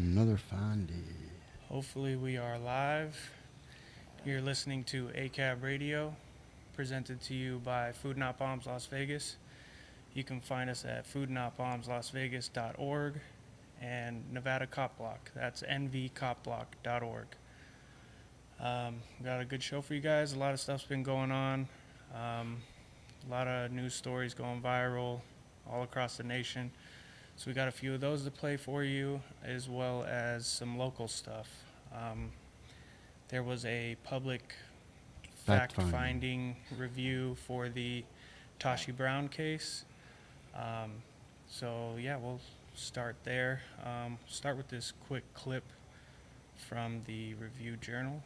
Another fine day. Hopefully we are live. You're listening to ACAB Radio, presented to you by Food Not Bombs Las Vegas. You can find us at foodnotbombslasvegas.org and Nevada Cop Block. That's nvcopblock.org. Got a good show for you guys. A lot of stuff's been going on. A lot of news stories going viral all across the nation. So we got a few of those to play for you, as well as some local stuff. There was a public fact-finding review for the Tashii Brown case. So yeah, we'll start there. Start with this quick clip from the Review Journal.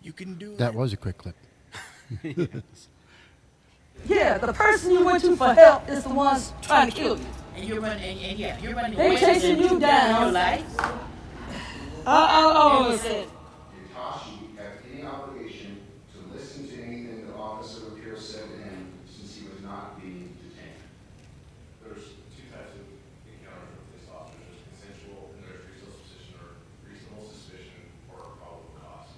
You can do That it. was a quick clip. Yeah, the person you went to for help is the ones trying to kill you. And you're running, and yeah, you're running They away chasing from you down. your life. I understand. Did Tashii have any obligation to listen to anything the officer Lopera said to him since he was not being detained? There's two types of encounters with police officers. There's consensual and there's reasonable suspicion or probable cause.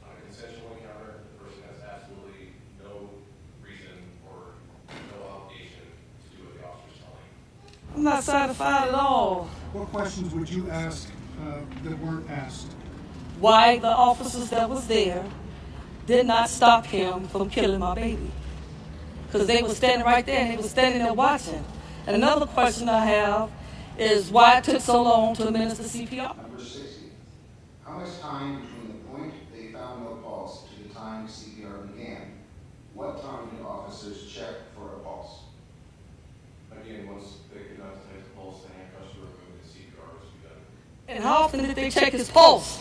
On a consensual encounter, the person has absolutely no reason or no obligation to do what the officer's telling them. I'm not satisfied at all. What questions would you ask that weren't asked? Why the officers that was there did not stop him from killing my baby? Because they were standing right there and they were standing there watching. And another question I have is why it took so long to administer CPR? Number 60. How much time between the point they found no pulse to the time CPR began? What time did officers check for a pulse? Again, once they could not detect the pulse, the handcuffs were removed and CPR was begun. And how often did they check his pulse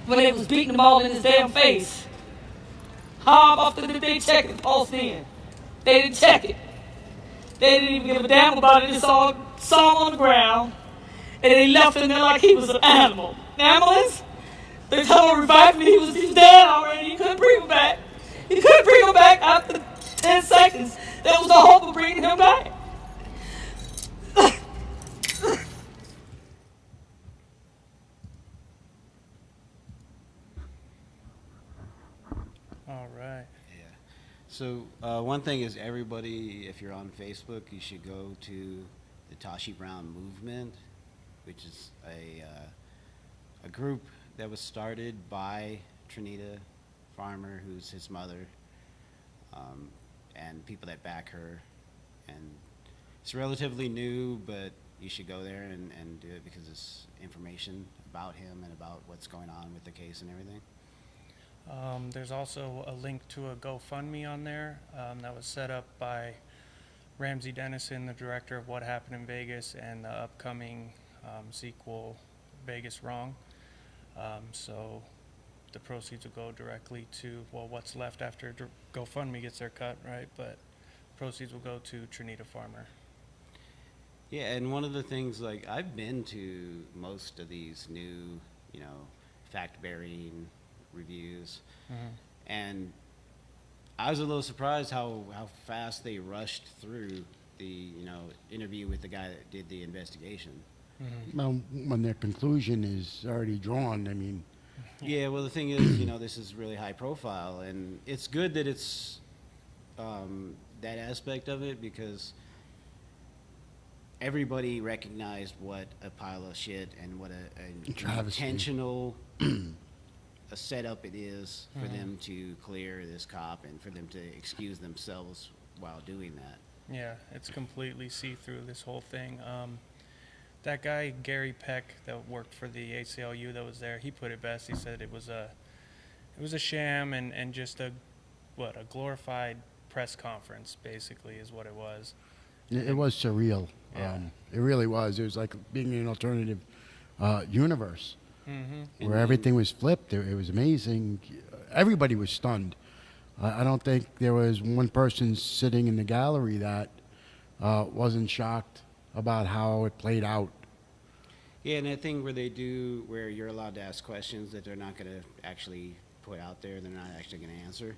when they was beating him all in his damn face? How often did they check his pulse then? They didn't check it. They didn't even give a damn about it. They saw him on the ground, and they left him there like he was an animal. The ambulance, they told him to revive him. He was dead already. He couldn't bring him back. He couldn't bring him back after 10 seconds. There was no hope of bringing him back. All right. Yeah. So one thing is everybody, if you're on Facebook, you should go to the Tashii Brown movement, which is a group that was started by Trinita Farmer, who's his mother, and people that back her. And it's relatively new, but you should go there and do it because it's information about him and about what's going on with the case and everything. There's also a link to a GoFundMe on there that was set up by Ramsey Dennison, the director of What Happened in Vegas, and the upcoming sequel, Vegas Wrong. So the proceeds will go directly to, well, what's left after GoFundMe gets their cut, right? But proceeds will go to Trinita Farmer. Yeah, and one of the things, like, I've been to most of these new, fact-bearing reviews, and I was a little surprised how fast they rushed through the, interview with the guy that did the investigation. Well, when their conclusion is already drawn, I mean, Yeah, well, the thing is, this is really high profile, and it's good that it's that aspect of it because everybody recognized what a pile of shit and what an Travesty. intentional a setup it is for them to clear this cop and for them to excuse themselves while doing that. Yeah, it's completely see-through, this whole thing. That guy, Gary Peck, that worked for the ACLU that was there, he put it best. He said it was a sham and just a glorified press conference, basically, is what it was. it was surreal. Yeah. It really was. It was like being in an alternative universe Mm-hmm. where everything was flipped. It was amazing. Everybody was stunned. I don't think there was one person sitting in the gallery that wasn't shocked about how it played out. Yeah, and that thing where you're allowed to ask questions that they're not going to actually put out there, they're not actually going to answer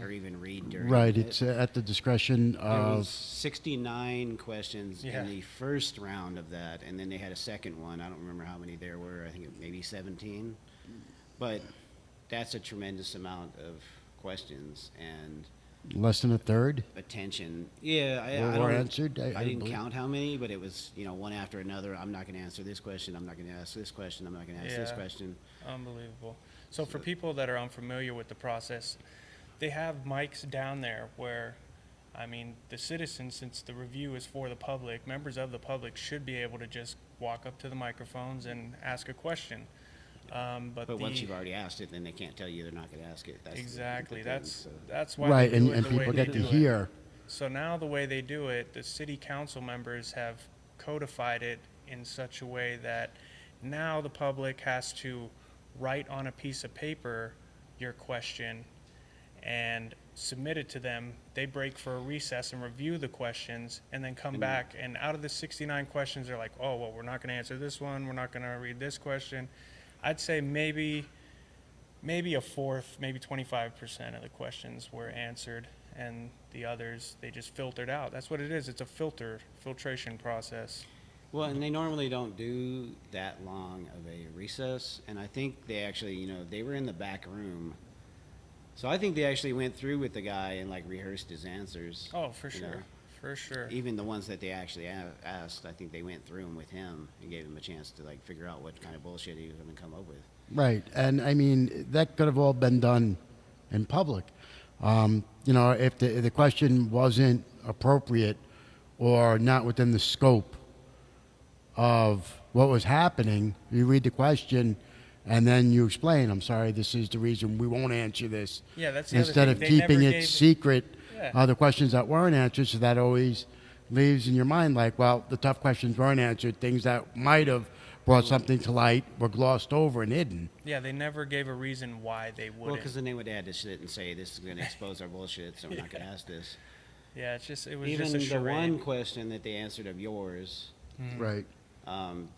or even read during Right, it. it's at the discretion There was of. 69 questions Yeah. in the first round of that, and then they had a second one. I don't remember how many there were. I think maybe 17. But that's a tremendous amount of questions and Less than a third? attention. Yeah, I Were don't, answered? I I didn't believe. count how many, but it was, one after another. I'm not going to answer this question. I'm not going to ask this question. I'm not going to ask this Yeah. question. Unbelievable. So for people that are unfamiliar with the process, they have mics down there where, I mean, the citizens, since the review is for the public, members of the public should be able to just walk up to the microphones and ask a question. But Once you've already asked it, then they can't tell you they're not going to ask it. That's the exactly, thing, that's so. that's why Right, they do and, it and the way people they get to do it. hear. So now the way they do it, the city council members have codified it in such a way that now the public has to write on a piece of paper your question and submit it to them. They break for a recess and review the questions and then come back. And out of the 69 questions, they're like, oh, well, we're not going to answer this one. We're not going to read this question. I'd say maybe a fourth, maybe 25% of the questions were answered, and the others, they just filtered out. That's what it is. It's a filtration process. Well, and they normally don't do that long of a recess, and I think they actually, they were in the back room. So I think they actually went through with the guy and like rehearsed his answers. Oh, for you know. sure. For sure. Even the ones that they actually asked, I think they went through them with him and gave him a chance to like figure out what kind of bullshit he was going to come up with. Right, and I mean, that could have all been done in public. If the question wasn't appropriate or not within the scope of what was happening, you read the question and then you explain, I'm sorry, this is the reason we won't answer this. Yeah, that's the Instead other of thing. They keeping never it gave- secret, Yeah. the questions that weren't answered, so that always leaves in your mind like, well, the tough questions weren't answered, things that might have brought something to light were glossed over and hidden. Yeah, they never gave a reason why they Well, wouldn't. because then they would add to sit and say, this is going to expose our bullshit, so we're not going to ask this. Yeah, it was Even just a the charade. one question that they answered of yours, Right.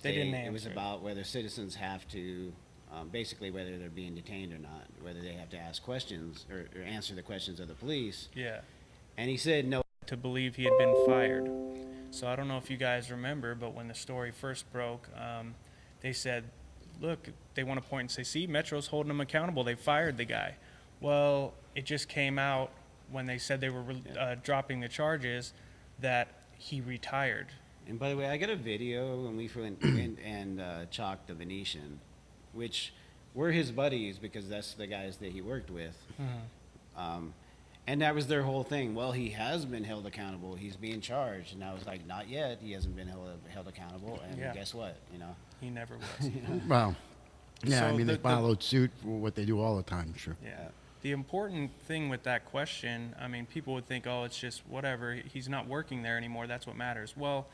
They didn't it was answer. about whether citizens have to, basically whether they're being detained or not, whether they have to ask questions or answer the questions of the police. Yeah. And he said no. To believe he had been fired. So I don't know if you guys remember, but when the story first broke, they said, look, they want to point and say, see, Metro's holding him accountable. They fired the guy. Well, it just came out when they said they were dropping the charges that he retired. And by the way, I got a video when we went and chalked the Venetian, which were his buddies because that's the guys that he worked with. And that was their whole thing. Well, he has been held accountable. He's being charged. And I was like, not yet. He hasn't been held accountable. And Yeah. guess what? He never was. Well, yeah, So I mean, they the- followed suit for what they do all the time, sure. Yeah. The important thing with that question, I mean, people would think, oh, it's just whatever. He's not working there anymore. That's what matters. Well,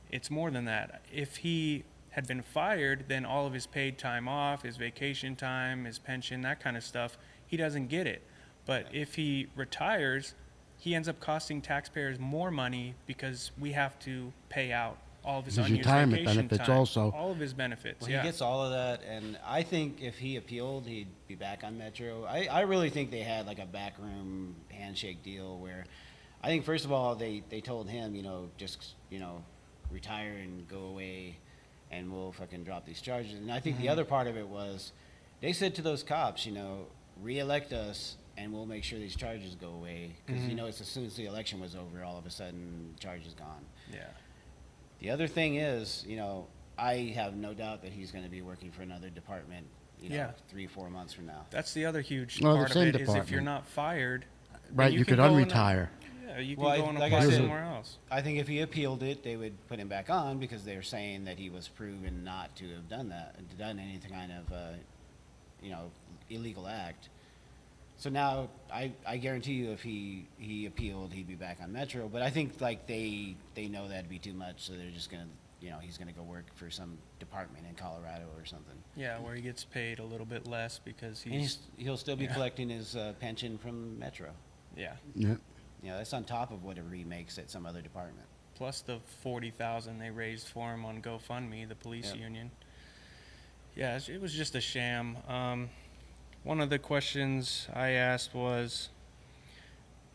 it's more than that. If he had been fired, then all of his paid time off, his vacation time, his pension, that kind of stuff, he doesn't get it. But if he retires, he ends up costing taxpayers more money because we have to pay out all of his His unused retirement vacation benefits time. also. All of his benefits, Well, yeah. he gets all of that, and I think if he appealed, he'd be back on Metro. I really think they had like a backroom handshake deal where I think, first of all, they told him, just, retire and go away, and we'll fucking drop these charges. And I think the other part of it was they said to those cops, re-elect us, and we'll make sure these charges go away. Because, it's as soon as the election was over, all of a sudden, charges gone. Yeah. The other thing is, I have no doubt that he's going to be working for another department, Yeah. 3-4 months from now. That's the other huge Well, the part of same it is if you're department. not fired, then Right, you can could go and- unretire. Yeah, you can Well, go and like I apply said- somewhere else. I think if he appealed it, they would put him back on because they're saying that he was proven not to have done any kind of, illegal act. So now, I guarantee you, if he appealed, he'd be back on Metro. But I think like they know that'd be too much, so they're just gonna, he's gonna go work for some department in Colorado or something. Yeah, where he gets paid a little bit less because And he's he'll still be yeah. collecting his pension from Metro. yeah. Yeah. That's on top of what he makes at some other department. plus the 40,000 they raised for him on GoFundMe, the police Yep. union. Yeah, it was just a sham. One of the questions I asked was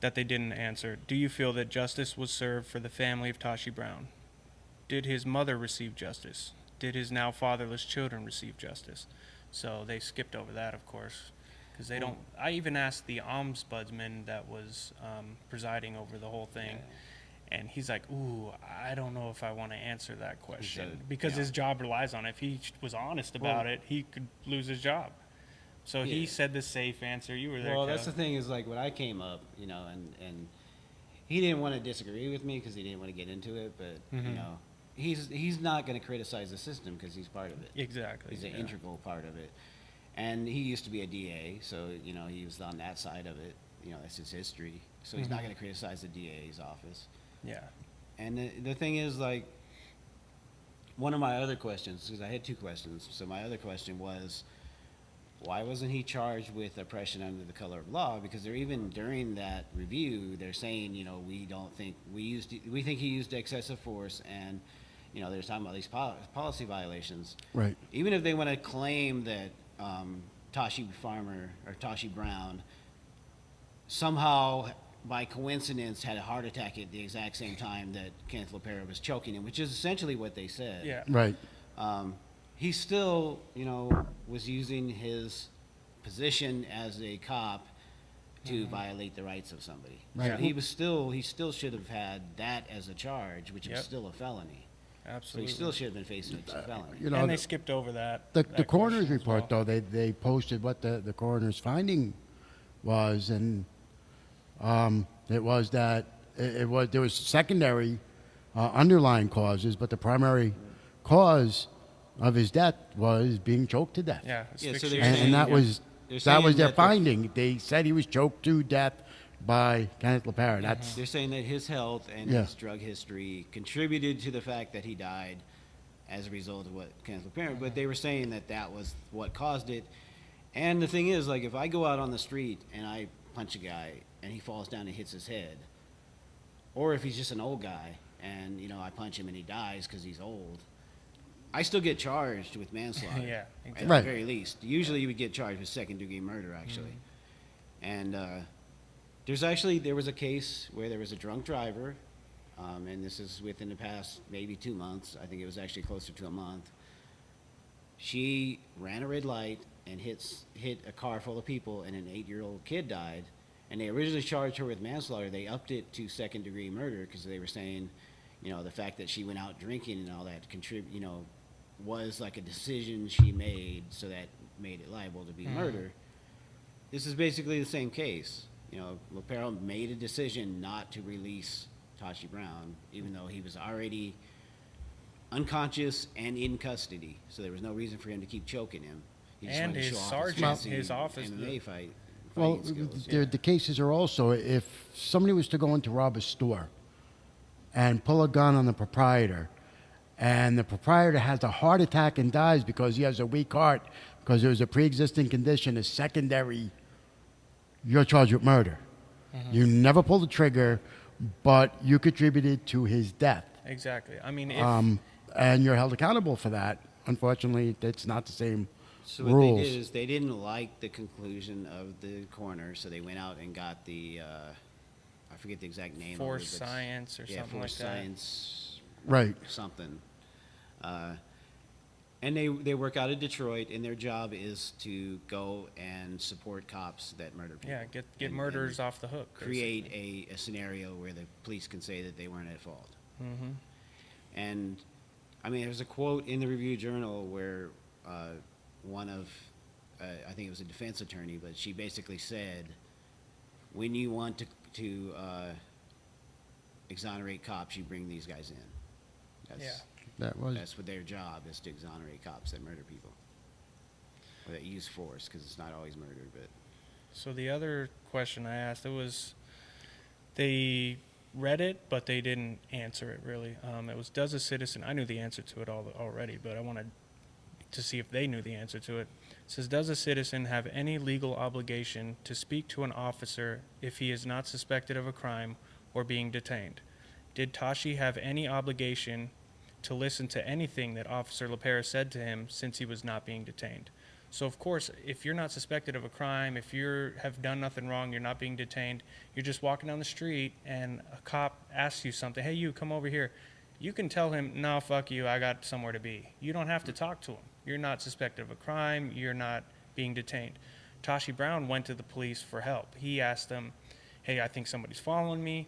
that they didn't answer. Do you feel that justice was served for the family of Tashii Brown? Did his mother receive justice? Did his now fatherless children receive justice? So they skipped over that, of course, because they don't. I even asked the ombudsman that was presiding over the whole thing, and he's like, "Ooh, I don't know if I want to answer that question because his job relies on it. If he was honest about it, he could lose his job." So he said the safe answer. You were there. Well, that's Kev. the thing is like when I came up, you know, and he didn't want to disagree with me because he didn't want to get into it, but you know, he's not going to criticize the system because he's part of it. Exactly. He's an integral part of it, and he used to be a DA, so you know he was on that side of it. You know, that's his history. So he's not going to criticize the DA's office. Yeah. And the thing is, like, one of my other questions, because I had two questions. So my other question was, why wasn't he charged with oppression under the color of law? Because they're even during that review, they're saying, you know, we think he used excessive force, and you know, they're talking about these policy violations. Right. Even if they want to claim that Tashii Brown somehow by coincidence had a heart attack at the exact same time that Kenneth Lopera was choking him, which is essentially what they said. Yeah. Right. He still, you know, was using his position as a cop to violate the rights of somebody. Right. So he still should have had that as a charge, which is Yep. still a felony. So Absolutely. he still should have been facing a felony. You know, and they skipped over that. the that coroner's question as report, well. though, they posted what the coroner's finding was, and it was that there was secondary underlying causes, but the primary cause of his death was being choked to death. Yeah. Yeah, so asphyxiation. they're And that saying- was they're that was saying their that the- finding. They said he was choked to death by Kenneth Lopera. That's They're saying that his health and Yeah. his drug history contributed to the fact that he died as a result of what Kenneth Lopera, but they were saying that that was what caused it. And the thing is, like, if I go out on the street and I punch a guy and he falls down and hits his head, or if he's just an old guy and, you know, I punch him and he dies because he's old, I still get charged with manslaughter. Yeah, At exactly. Right. the very least. Usually you would get charged with second-degree murder, actually. And there was a case where there was a drunk driver, and this is within the past maybe 2 months. I think it was actually closer to a month. She ran a red light and hit a car full of people, and an 8-year-old kid died. And they originally charged her with manslaughter. They upped it to second-degree murder because they were saying, you know, the fact that she went out drinking and all that was like a decision she made, so that made it liable to be murder. This is basically the same case. You know, Lopera made a decision not to release Tashii Brown, even though he was already unconscious and in custody. So there was no reason for him to keep choking him. He just And wanted to his show off sergeant, fancy his office- MMA well, fighting skills. the cases are also if somebody was to go in to rob a store and pull a gun on the proprietor, and the proprietor has a heart attack and dies because he has a weak heart because there was a pre-existing condition, a secondary, you're charged with murder. You never pulled the trigger, but you contributed to his death. Exactly. I mean, if, And you're held accountable for that. Unfortunately, it's not the same So what rules. they did is they didn't like the conclusion of the coroner, so they went out and got the I forget the exact name. force of it, but science or something like force that. science, Right. something. And they work out of Detroit, and their job is to go and support cops that murder people. Yeah, get and murderers off the hook. create a scenario where the police can say that they weren't at fault. Mm-hmm. And I mean, there's a quote in the Review Journal where one of, I think it was a defense attorney, but she basically said, when you want to exonerate cops, you bring these guys in. That's what their job is, to exonerate cops that murder people. Or that use force, because it's not always murder, but. So the other question I asked, it was, they read it, but they didn't answer it really. It was, does a citizen, I knew the answer to it already, but I wanted to see if they knew the answer to it. It says, does a citizen have any legal obligation to speak to an officer if he is not suspected of a crime or being detained? did Tashii have any obligation to listen to anything that Officer Lopera said to him since he was not being detained? So, of course, if you're not suspected of a crime, if you have done nothing wrong, you're not being detained, you're just walking down the street and a cop asks you something, hey, you, come over here. You can tell him, no, fuck you, I got somewhere to be. You don't have to talk to him. You're not suspected of a crime. You're not being detained. Tashii Brown went to the police for help. He asked them, hey, I think somebody's following me.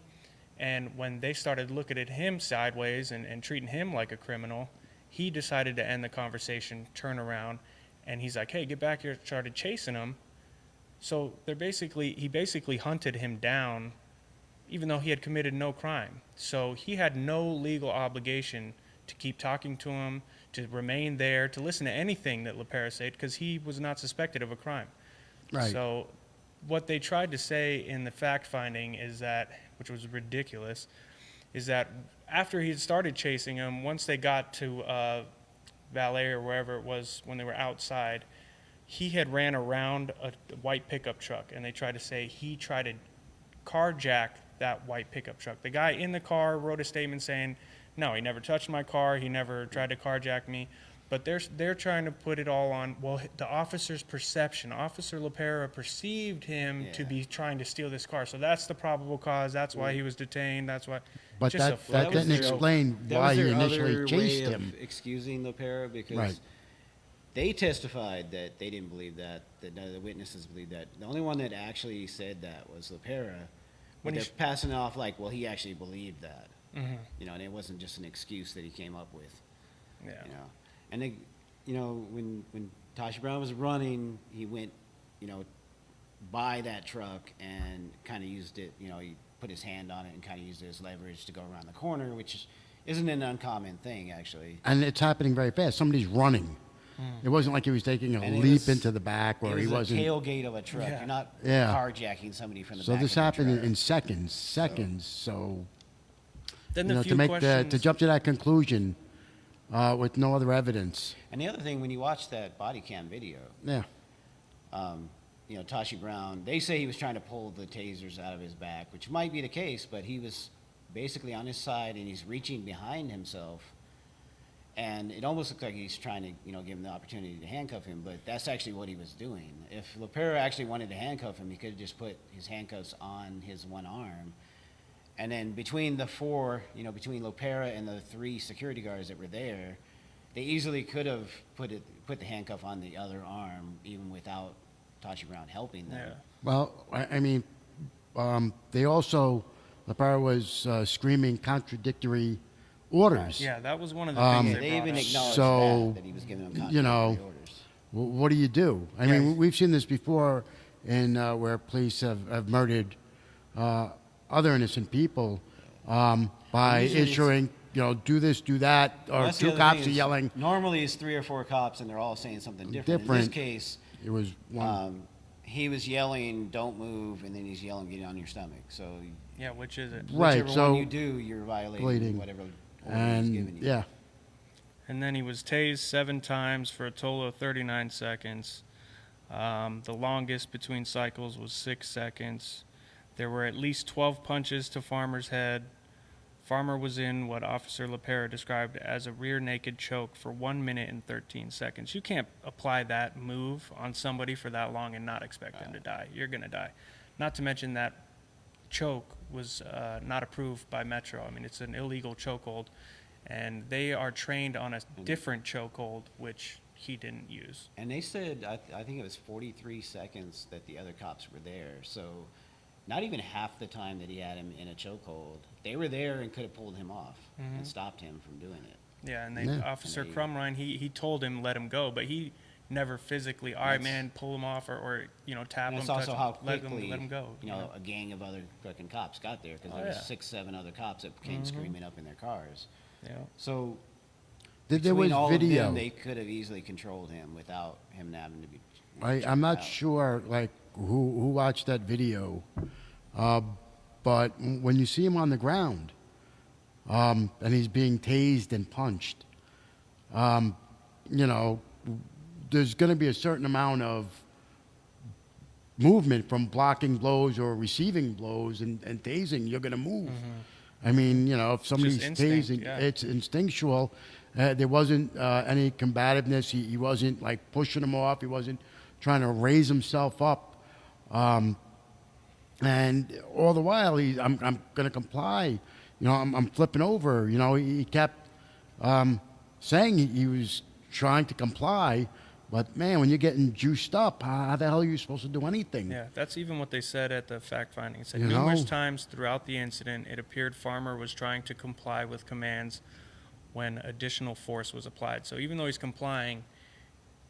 And when they started looking at him sideways and treating him like a criminal, he decided to end the conversation, turn around, and he's like, hey, get back here, started chasing him. So he basically hunted him down, even though he had committed no crime. So he had no legal obligation to keep talking to him, to remain there, to listen to anything that Lopera said, because he was not suspected of a crime. Right. So what they tried to say in the fact finding is that, which was ridiculous, is that after he had started chasing him, once they got to valet or wherever it was when they were outside, he had ran around a white pickup truck, and they tried to say he tried to carjack that white pickup truck. The guy in the car wrote a statement saying, no, he never touched my car, he never tried to carjack me. But they're trying to put it all on, well, the officer's perception. Officer Lopera perceived him to be trying to steal this car. So that's the probable cause. That's why he was detained. That's why. But just that didn't explain why he initially chased way him. Of excusing Lopera, because Right. they testified that they didn't believe that none of the witnesses believed that. The only one that actually said that was Lopera. When they're passing it off like, well, he actually believed that. Mm-hmm. You know, and it wasn't just an excuse that he came up with. Yeah. You know, and they, you know, when Tashii Brown was running, he went, you know, by that truck and kind of used it. You know, he put his hand on it and kind of used it as leverage to go around the corner, which isn't an uncommon thing, actually. And it's happening very fast. Somebody's running. It wasn't like he was taking a And it leap was- into the back, or he It was wasn't. a tailgate of a truck. Yeah. You're not Yeah. carjacking somebody from the So back. this of a happened truck. in seconds. So Then you the know, few to make questions. to jump to that conclusion with no other evidence. And the other thing, when you watch that body cam video, Yeah. you know, Tashii Brown, they say he was trying to pull the tasers out of his back, which might be the case, but he was basically on his side and he's reaching behind himself. And it almost looks like he's trying to, you know, give him the opportunity to handcuff him, but that's actually what he was doing. If Lopera actually wanted to handcuff him, he could have just put his handcuffs on his one arm. And then between the four, you know, between Lopera and the three security guards that were there, they easily could have put the handcuff on the other arm, even without Tashii Brown helping them. Yeah. Well, I mean, they also, Lopera was screaming contradictory orders. Yeah, that was one of the Um, things Yeah, they they even brought up. acknowledged So, that he was giving them you contradictory know, orders. What do you do? I Yeah. mean, we've seen this before in where police have murdered other innocent people by Usually it's- issuing, you know, do this, do that, or Well, that's the two other cops thing are is yelling. Normally, it's 3 or 4 cops, and they're all saying something different. In this Different. case, It was one. he was yelling, "Don't move," and then he's yelling, "Get on your stomach." So, Yeah, which is it? Right, whichever so- one you do, you're violating Bleeding. whatever order he's giving And you. yeah, And then he was tased 7 times for a total of 39 seconds. The longest between cycles was 6 seconds. There were at least 12 punches to Farmer's head. Farmer was in what Officer Lopera described as a rear naked choke for 1 minute and 13 seconds. You can't apply that move on somebody for that long and not expect them to die. You're going to die. Not to mention that choke was not approved by Metro. I mean, it's an illegal chokehold, and they are trained on a different chokehold, which he didn't use. And they said, I think it was 43 seconds that the other cops were there. So, not even half the time that he had him in a chokehold. They were there and could have pulled him off and stopped him from doing it. Yeah, and Yeah. Officer And they- Crumrine, he told him let him go, but he never physically, all right, That's- man, pull him off or you know, tap And him, it's touch also him, how let quickly, him go. you know, a gang of other fucking cops got there, because Oh, there was yeah. 6, 7 other cops that came screaming up in their cars. Yeah. So, there between was all video. of them, they could have easily controlled him without him having to be. I'm not out. sure like who watched that video, but when you see him on the ground, and he's being tased and punched, you know, there's going to be a certain amount of movement from blocking blows or receiving blows and tasing. You're going to move. I mean, you know, if somebody's instinct, tasing, yeah. it's instinctual. There wasn't any combativeness. He wasn't like pushing him off. He wasn't trying to raise himself up. And all the while, I'm going to comply. You know, I'm flipping over. You know, he kept saying he was trying to comply. But, man, when you're getting juiced up, how the hell are you supposed to do anything? Yeah, that's even what they said at the fact finding. It said You numerous know? times throughout the incident, it appeared Farmer was trying to comply with commands when additional force was applied. So even though he's complying,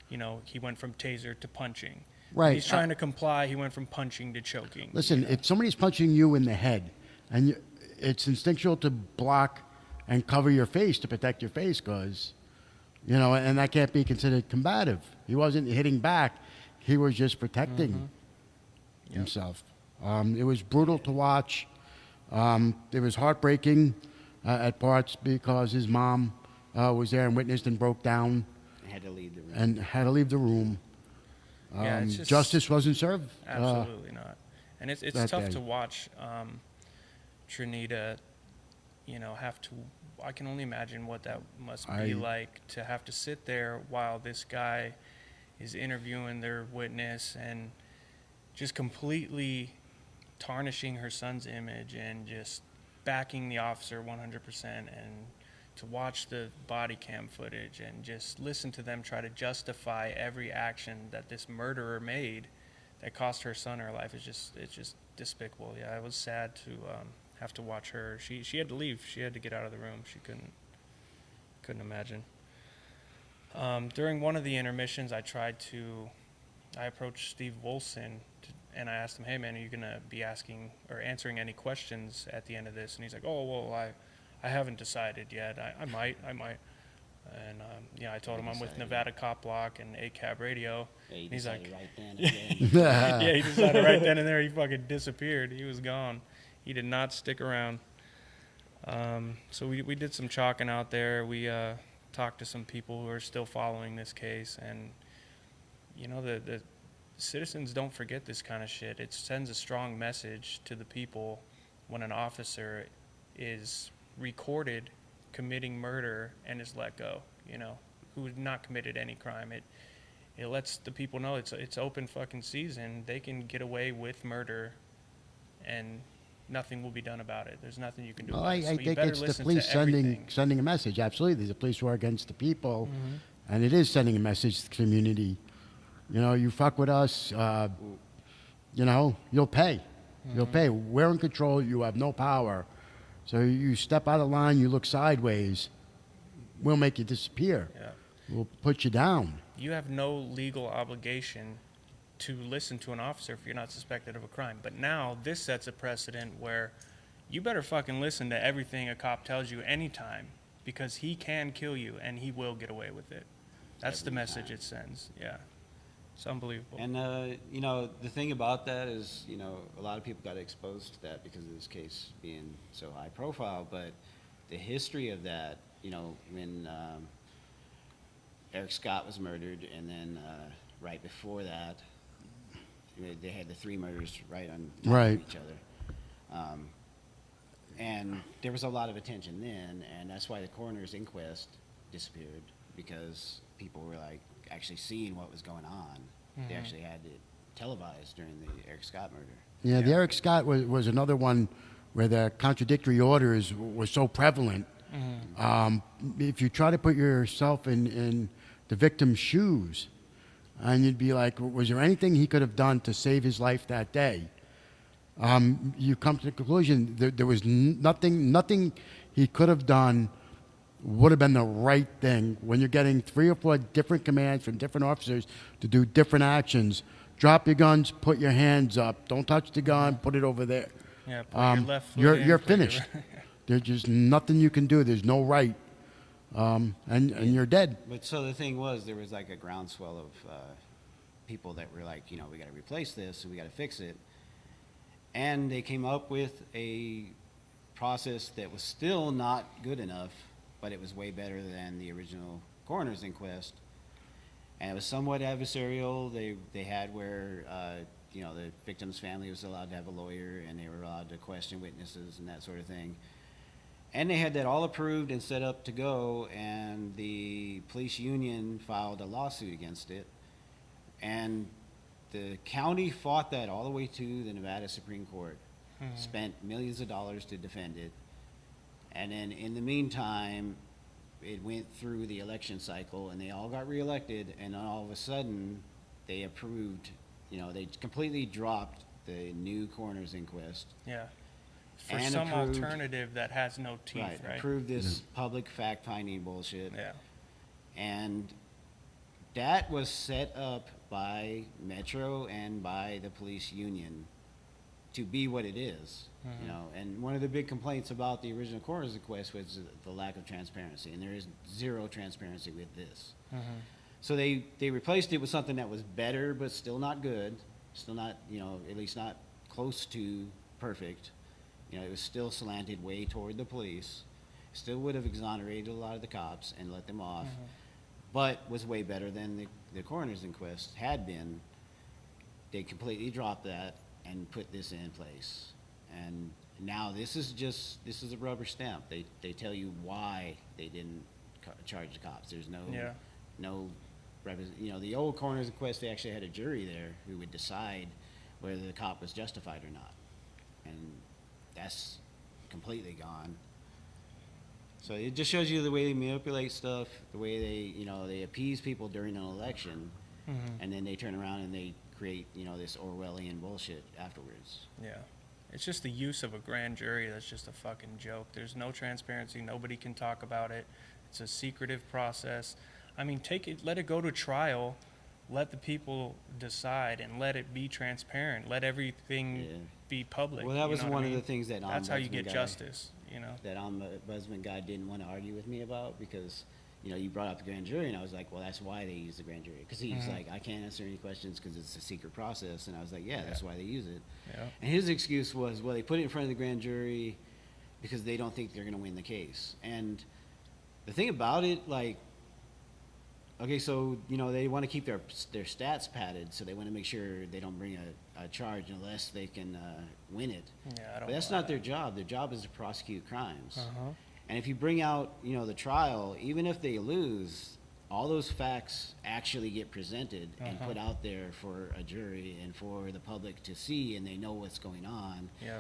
you know, he went from taser to punching. Right. When he's trying to comply, he went from punching to choking. Listen, if somebody's punching you in the head, and it's instinctual to block and cover your face to protect your face, because, you know, and that can't be considered combative. He wasn't hitting back; he was just protecting himself. It was brutal to watch. It was heartbreaking at parts because his mom was there and witnessed and broke down I had to leave the room. and had to leave the room. Yeah, it's just- Justice wasn't served. Absolutely not. And it's that tough day. to watch Trinita, you know, have to. I can only imagine what that must be like to have to sit there while this guy is interviewing their witness and just completely tarnishing her son's image and just backing the officer 100%, and to watch the body cam footage and just listen to them try to justify every action that this murderer made that cost her son her life is just, it's just despicable. Yeah, it was sad to have to watch her. She had to leave. She had to get out of the room. She couldn't imagine. During one of the intermissions, I approached Steve Wolfson and I asked him, "Hey man, are you gonna be asking or answering any questions at the end of this?" And he's like, "Oh well, I haven't decided yet. I might." And yeah, I told him I'm with Nevada Cop Block and ACAB Radio. Yeah, he And he's like, decided right then and then. yeah, he decided right then and there. He fucking disappeared. He was gone. He did not stick around. So we did some chalking out there. We talked to some people who are still following this case, and you know, the citizens don't forget this kind of shit. It sends a strong message to the people when an officer is recorded committing murder and is let go, you know, who had not committed any crime. It lets the people know it's open fucking season. They can get away with murder and nothing will be done about it. There's nothing you can do Well, about it. So I you think better it's the listen police to everything. sending a message. Absolutely, the police were against the people, and it is sending a message to the community. You know, you fuck with us, you know, you'll pay. You'll pay. We're in control. You have no power. So you step out of line, you look sideways, we'll make you disappear. Yeah. We'll put you down. You have no legal obligation to listen to an officer if you're not suspected of a crime. But now this sets a precedent where you better fucking listen to everything a cop tells you anytime, because he can kill you and he will get away with it. That's the message it sends. Yeah. It's unbelievable. And, you know, the thing about that is, you know, a lot of people got exposed to that because of this case being so high profile, but the history of that, you know, when Eric Scott was murdered, and then right before that, they had the 3 murders right on top Right. of each other. And there was a lot of attention then, and that's why the coroner's inquest disappeared, because people were like actually seeing what was going on. They actually had it televised during the Eric Scott murder. Yeah, the Eric Scott was another one where the contradictory orders were so prevalent. If you try to put yourself in the victim's shoes, and you'd be like, was there anything he could have done to save his life that day? You come to the conclusion there was nothing he could have done would have been the right thing. When you're getting 3 or 4 different commands from different officers to do different actions, drop your guns, put your hands up, don't touch the gun, put it over there. Yeah, put your left foot You're in, put your finished. right- There's just nothing you can do. There's no right, and you're dead. But so the thing was, there was like a groundswell of people that were like, you know, we got to replace this and we got to fix it. And they came up with a process that was still not good enough, but it was way better than the original coroner's inquest. And it was somewhat adversarial. They had where, you know, the victim's family was allowed to have a lawyer, and they were allowed to question witnesses and that sort of thing. And they had that all approved and set up to go, and the police union filed a lawsuit against it. And the county fought that all the way to the Nevada Supreme Court, spent millions of dollars to defend it. And then in the meantime, it went through the election cycle, and they all got reelected, and then all of a sudden, they approved, they completely dropped the new coroner's inquest. Yeah. For And some approved- alternative that has no teeth, right? Approved this public fact-finding bullshit. Yeah. And that was set up by Metro and by the police union to be what it is, and one of the big complaints about the original coroner's inquest was the lack of transparency, and there is zero transparency with this. So they replaced it with something that was better, but still not good, still not, at least not close to perfect. It was still slanted way toward the police, still would have exonerated a lot of the cops and let them off, but was way better than the coroner's inquest had been. They completely dropped that and put this in place. And now this is a rubber stamp. They tell you why they didn't charge the cops. There's no the old coroner's inquest, they actually had a jury there who would decide whether the cop was justified or not. And that's completely gone. So it just shows you the way they manipulate stuff, the way they appease people during an election, and then they turn around and they create, this Orwellian bullshit afterwards. Yeah. It's just the use of a grand jury that's just a fucking joke. There's no transparency. Nobody can talk about it. It's a secretive process. I mean, let it go to trial. Let the people decide and let it be transparent. Let everything be public. Well, that was one of the things that that's how you get guy, justice, That ombudsman guy didn't want to argue with me about because, you brought up the grand jury, and I was like, well, that's why they use the grand jury. Because he was like, I can't answer any questions because it's a secret process. And I was like, yeah, that's why they use it. Yeah. And his excuse was, well, they put it in front of the grand jury because they don't think they're going to win the case. And the thing about it, okay, so, they want to keep their stats padded, so they want to make sure they don't bring a charge unless they can win it. Yeah, I don't But that's buy not their that. job. Their job is to prosecute crimes. And if you bring out, the trial, even if they lose, all those facts actually get presented and put out there for a jury and for the public to see, and they know what's going on. Yeah.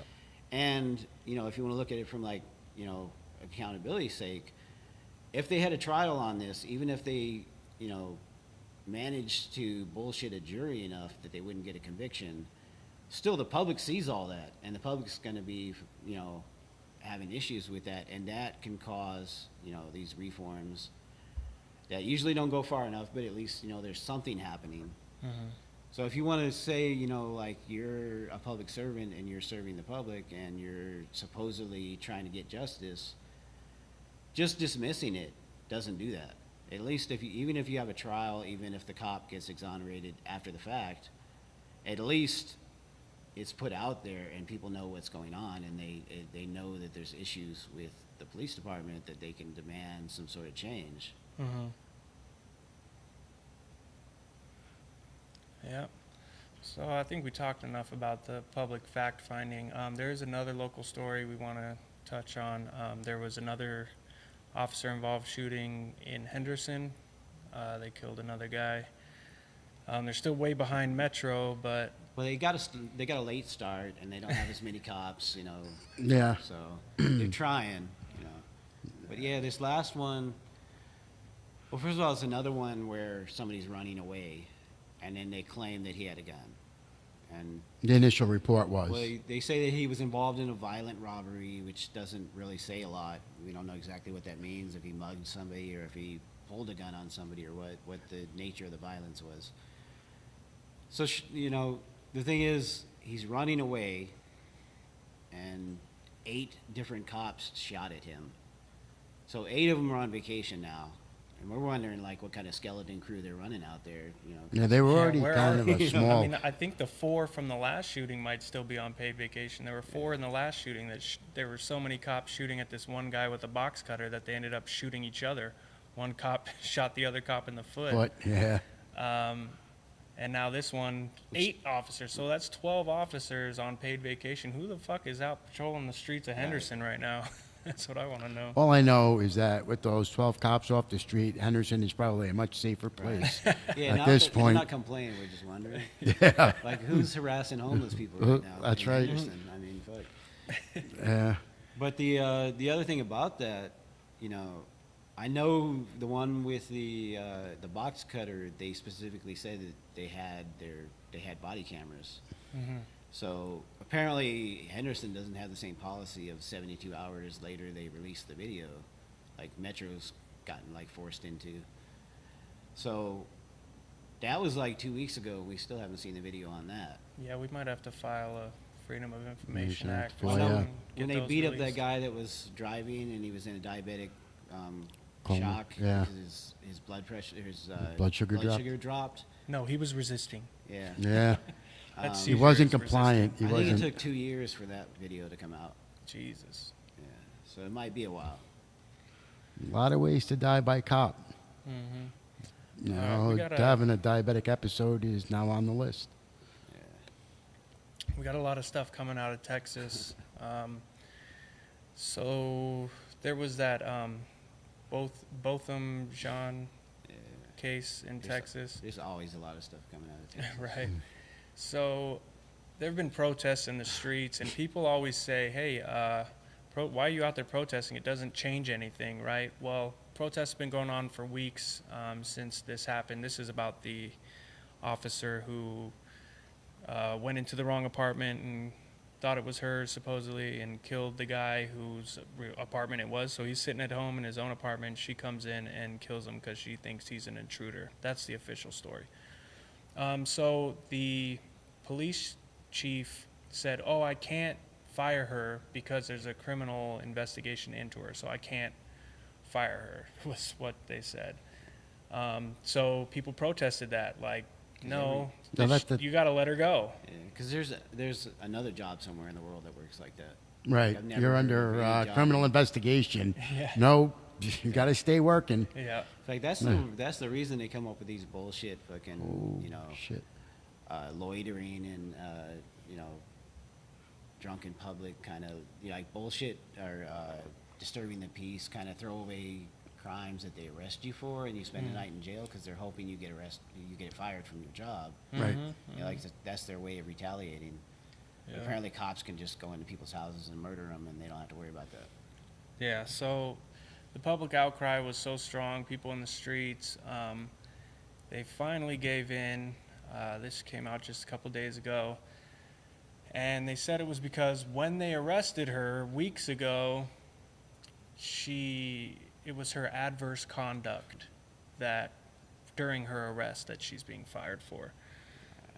And, if you want to look at it from accountability's sake, if they had a trial on this, even if they, managed to bullshit a jury enough that they wouldn't get a conviction, still the public sees all that, and the public's going to be, having issues with that, and that can cause, these reforms that usually don't go far enough, but at least, there's something happening. So if you want to say, you're a public servant and you're serving the public and you're supposedly trying to get justice, just dismissing it doesn't do that. At least even if you have a trial, even if the cop gets exonerated after the fact, at least it's put out there and people know what's going on, and they know that there's issues with the police department that they can demand some sort of change. Yeah. So I think we talked enough about the public fact-finding. There is another local story we want to touch on. There was another officer-involved shooting in Henderson. They killed another guy. They're still way behind Metro, but Well, they got a late start, and they don't have as many cops, Yeah. So they're trying, But yeah, this last one. Well, first of all, it's another one where somebody's running away, and then they claim that he had a gun, and The initial report was. well, they say that he was involved in a violent robbery, which doesn't really say a lot. We don't know exactly what that means, if he mugged somebody or if he pulled a gun on somebody or what the nature of the violence was. So, the thing is, he's running away, and 8 different cops shot at him. So 8 of them are on vacation now. And we're wondering, what kind of skeleton crew they're running out there, Yeah, they were already where kind are of a they? small. I mean, I think the 4 from the last shooting might still be on paid vacation. There were 4 in the last shooting that there were so many cops shooting at this one guy with a box cutter that they ended up shooting each other. One cop shot the other cop in the foot. But yeah. And now this one, 8 officers. So that's 12 officers on paid vacation. Who the fuck is out patrolling the streets of Henderson right now? That's what I want to know. All I know is that with those 12 cops off the street, Henderson is probably a much safer place. Yeah, At this we're point, not complaining. We're just wondering. yeah, Like, who's harassing homeless people right now? That's in right. Henderson? I mean, fuck. yeah. But the other thing about that, you know, I know the one with the box cutter. They specifically said that they had body cameras. Mm-hmm. So apparently Henderson doesn't have the same policy of 72 hours later they release the video, like Metro's gotten like forced into. So that was like 2 weeks ago. We still haven't seen the video on that. Yeah, we might have to file a Freedom of Information Information Act. Act, or well, something, yeah. get When they those beat up that released. guy that was driving and he was in a diabetic Coma, shock yeah. because his blood pressure, his Blood sugar dropped. dropped. No, he was resisting. Yeah. Yeah. That's He seizure wasn't is compliant. He I think it wasn't. took 2 years for that video to come out. Jesus. Yeah. So it might be a while. A lot of ways to die by cop. Mm-hmm. You All right, know, we gotta- having a diabetic episode is now on the list. We got a lot of stuff coming out of Texas. So there was that Botham Jean Yeah. case in Texas. There's always a lot of stuff coming out of Texas. Right. So there have been protests in the streets, and people always say, hey, why are you out there protesting? It doesn't change anything, right? Well, protests have been going on for weeks since this happened. This is about the officer who went into the wrong apartment and thought it was hers, supposedly, and killed the guy whose apartment it was. So he's sitting at home in his own apartment. She comes in and kills him because she thinks he's an intruder. That's the official story. So the police chief said, oh, I can't fire her because there's a criminal investigation into her, so I can't fire her, was what they said. So people protested that, like, no, No, that's the- you got to let her go. Because there's another job somewhere in the world that works like that. Right. I've never You're heard of under any job. criminal investigation. Yeah. No, you got to stay working. Yeah. Like that's the reason they come up with these bullshit fucking Oh, you know shit. loitering and you know drunk in public kind of like bullshit or disturbing the peace kind of throwaway crimes that they arrest you for and you spend the night in jail because they're hoping you get fired from your job. Right. You know, like that's their way of retaliating. Yeah. Apparently cops can just go into people's houses and murder them and they don't have to worry about that. Yeah, so the public outcry was so strong, people in the streets, they finally gave in. This came out just a couple days ago. And they said it was because when they arrested her weeks ago, it was her adverse conduct that during her arrest that she's being fired for.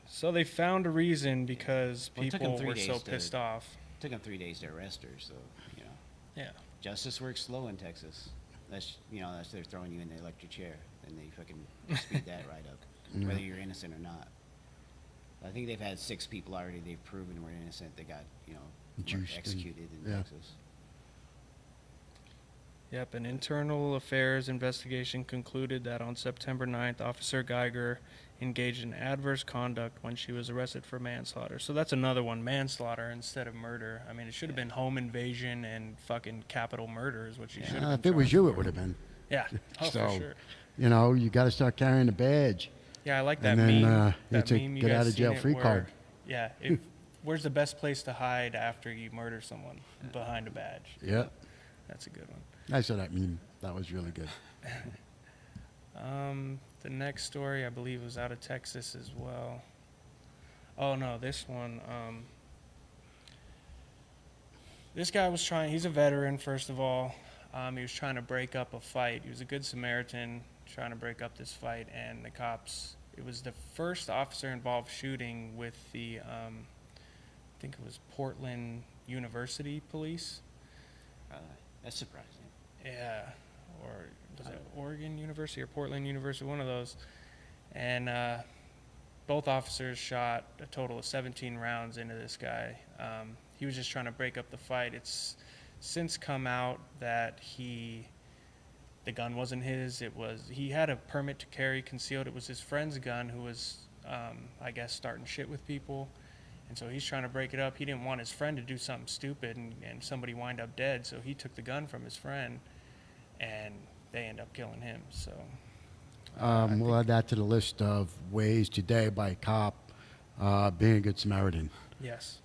So they found a reason because Well, it took 'em people 3 were so days to- pissed off. It took them 3 days to arrest her, so you know. Yeah. Justice works slow in Texas. That's they're throwing you in the electric chair, and they fucking speed that right up, whether you're innocent or not. I think they've had 6 people already they've proven were innocent. They got Juiced and- executed in yeah. Texas. Yep, an internal affairs investigation concluded that on September 9th, Officer Geiger engaged in adverse conduct when she was arrested for manslaughter. So that's another one, manslaughter instead of murder. I mean, it should have been home invasion and fucking capital murder is what she should have been. If it was charged you, it for. would have been. Yeah, oh, So, for sure. You know, you got to start carrying a badge. Yeah, I like that and then, meme. That it's a meme, you get guys out of jail seen it free where- card. Yeah, where's the best place to hide after you murder someone? Behind a badge. Yep. That's a good one. I saw that meme. That was really good. The next story, I believe, was out of Texas as well. Oh, no, this one. This guy was he's a veteran, first of all. He was trying to break up a fight. He was a good Samaritan trying to break up this fight, and the cops, it was the first officer-involved shooting with the, I think it was Portland University Police. That's surprising. Yeah, or was it Oregon University or Portland University, one of those. And both officers shot a total of 17 rounds into this guy. He was just trying to break up the fight. It's since come out that the gun wasn't his. He had a permit to carry concealed. It was his friend's gun who was, I guess, starting shit with people. And so he's trying to break it up. He didn't want his friend to do something stupid and somebody wind up dead. So he took the gun from his friend, and they end up killing him. So We'll add that to the list of ways today by a cop being a good Samaritan. yes.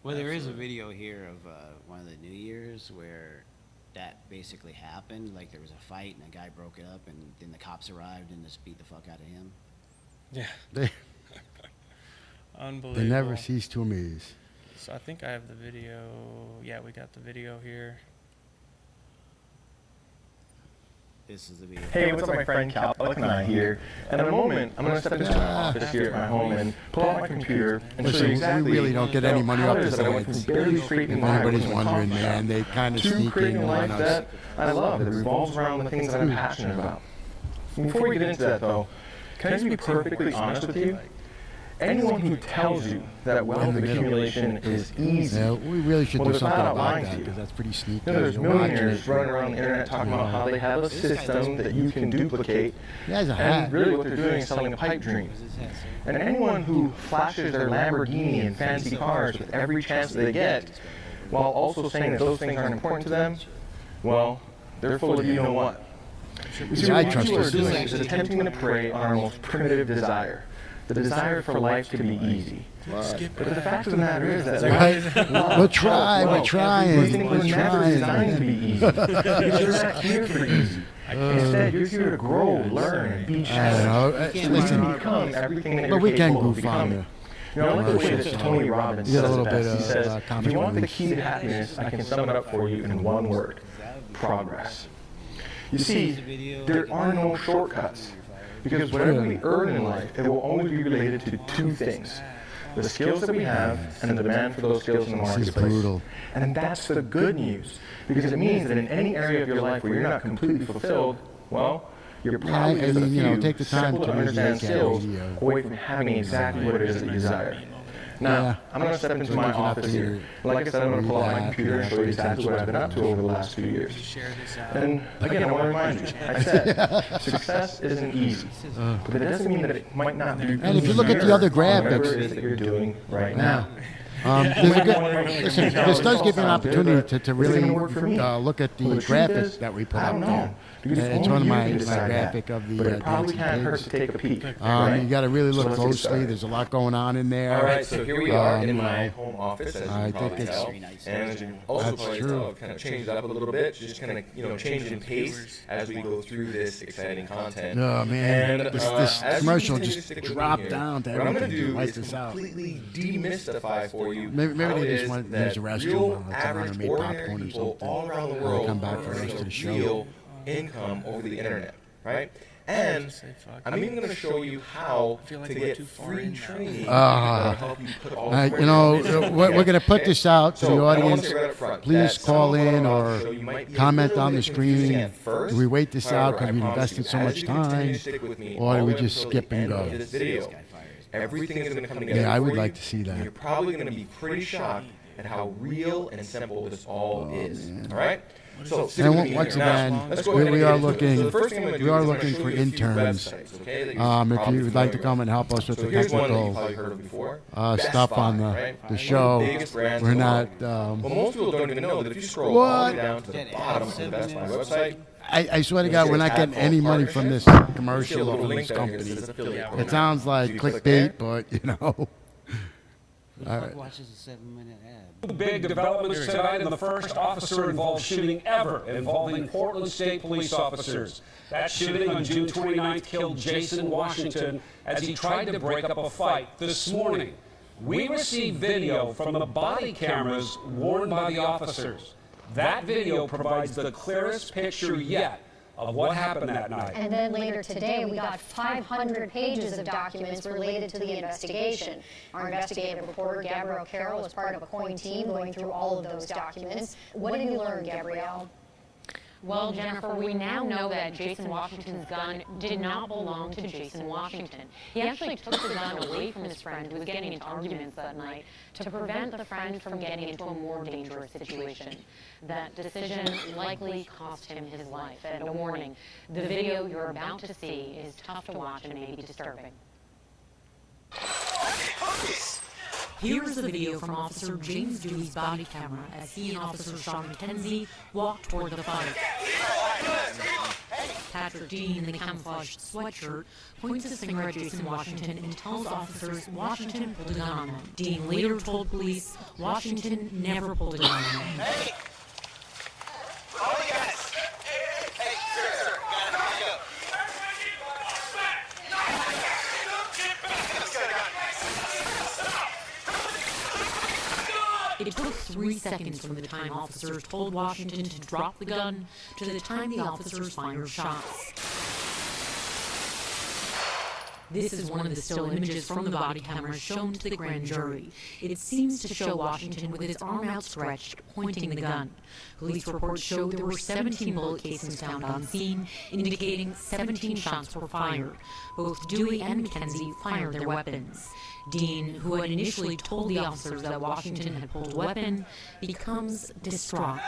Well, there is a video here of one of the New Year's where that basically happened. Like, there was a fight and a guy broke it up, and then the cops arrived and just beat the fuck out of him. Yeah. They Unbelievable. never cease to amaze. So I think I have the video. Yeah, we got the video here. This is the video. Hey, what's up, my friend Cal and I here. And in a moment, I'm going to step into my office here at my home and pull out my computer and show Listen, you exactly we really don't get any money how off it is this that I went from ads. barely scraping If by anybody's with a wondering, coffee man, shop they kind of to sneak creating in a on life us. that I love, that revolves around the things that I'm passionate about. Before we get into that, though, can I just be perfectly honest with you? Anyone who tells you that wealth accumulation is easy, Yeah, we really should well, do they're something flat out about lying that to you. because that's pretty sneaky. You know, there's You're watching millionaires it. running around the internet talking about how they have a system that you can duplicate, He has a and hat. really what they're doing is selling a pipe dream. And anyone who flashes their Lamborghini and fancy cars with every chance they get, while also saying that those things aren't important to them, well, they're full of you know what. You see, I what trust you are this. doing is attempting to prey on our most primitive desire, the desire for life to be easy. But the fact of the matter is that Right? We're trying. We're trying. We're We're never designed to trying. be easy. Because you're not here for easy. Instead, you're here to grow, learn, and be I don't challenged. know. So Listen, you can become everything that but you're we can capable of goof on becoming. you. You know, I like the way that Commercials, Tony Robbins you get a says it little best. bit He says, of, if comic you want the relief. key to happiness, I can sum it up for you in one word: progress. You see, there are no shortcuts. Because whatever we earn in life, it will always be related to two things: the skills that we have and the demand for those skills in the This is marketplace. brutal. And that's the good news, because it means that in any area of your life where you're not completely fulfilled, well, you're probably just a few take the time simple to to read the understand ACAB skills radio. away from having exactly what it is that you desire. Now, Yeah. I'm going to step into my office here. Like I said, I'm going to pull out my computer and show you exactly what I've been up to over the last few years. Share this out. And again, I want to remind you, I said, success isn't easy, but that doesn't mean that it might not be easy. And if you look at the other Whatever it graphics, is that you're doing right now. there's a good, listen, this does give you an opportunity to really look at the graphic that we put I up don't there. know. Because It's only one of you my can decide graphic that. of the But it probably dancing can't hurt pigs. to take a peek. right? You got to really So look let's get closely. started. There's a lot going on in there. All right, so here we are in Um, my home office, as you I can probably think it's- tell. And as you can also That's probably true. tell, I've kind of changed it up a little bit, just kind of, change in pace as we go through this exciting content. Oh, man. And, This as you commercial continue to just stick with me dropped here, down to what I'm going everything to to do wipe is this out. completely demystify for you Maybe how they it just is want to that use the restroom real, while it's on average, or made ordinary popcorn or people something. all around the Or world come back for are the rest earning of the show. real income over the internet, right? And I'm even going to show you how I feel like to we're get too far free in now. training Ah. that'll help you put all the You know, squares we're going to put this out to So, the I wanna audience. say right up front Please that call some of what in I'm about or to show you might be a comment little on the bit confusing screen. at first. Do we wait this out However, because I we promise invested you, so as much you continue time? to stick with me Or do all we the way just until skip the and end go? of this video, everything is going to come together Yeah, I would for like you, to see and that. You're probably going to be pretty shocked at how real and simple this all is. All right? So, stick And with me once here. Now, again, let's go ahead and we get are into it. looking, So the first thing I'm gonna we do are is I'm looking gonna for show you a few interns. websites, okay, that you're If probably you would like to familiar come with. and help us with So the here's one that you've technical probably heard of before. stuff Best on Buy, the right? One of show, biggest brands we're in the not. world. Well, most people don't even know that if you scroll all the way down to the bottom of the Best Buy website, I swear to God, we're not getting any money from this commercial or from this company. It sounds like clickbait, but you know. Who the fuck watches a 7-minute ad? Big developments tonight in the first officer-involved shooting ever involving Portland State police officers. That shooting on June 29th killed Jason Washington as he tried to break up a fight this morning. We received video from the body cameras worn by the officers. That video provides the clearest picture yet of what happened that night. And then later today, we got 500 pages of documents related to the investigation. Our investigative reporter, Gabrielle Carroll, was part of a COIN team going through all of those documents. What did you learn, Gabrielle? Well, Jennifer, we now know that Jason Washington's gun did not belong to Jason Washington. He actually took the gun away from his friend who was getting into arguments that night to prevent the friend from getting into a more dangerous situation. That decision likely cost him his life. And a warning, the video you're about to see is tough to watch and maybe disturbing. Here is the video from Officer James Dewey's body camera as he and Officer Sean McKenzie walk toward the fight. Patrick Dean, in the camouflaged sweatshirt, points his finger at Jason Washington and tells officers Washington pulled a gun on them. Dean later told police Washington never pulled a gun on them. Hey! All you guys! Hey, sir, gotta go. It took 3 seconds from the time officers told Washington to drop the gun to the time the officers fired shots. This is one of the still images from the body camera shown to the grand jury. It seems to show Washington with his arm outstretched, pointing the gun. Police reports show there were 17 bullet casings found on scene, indicating 17 shots were fired. Both Dewey and McKenzie fired their weapons. Dean, who had initially told the officers that Washington had pulled a weapon, becomes distraught.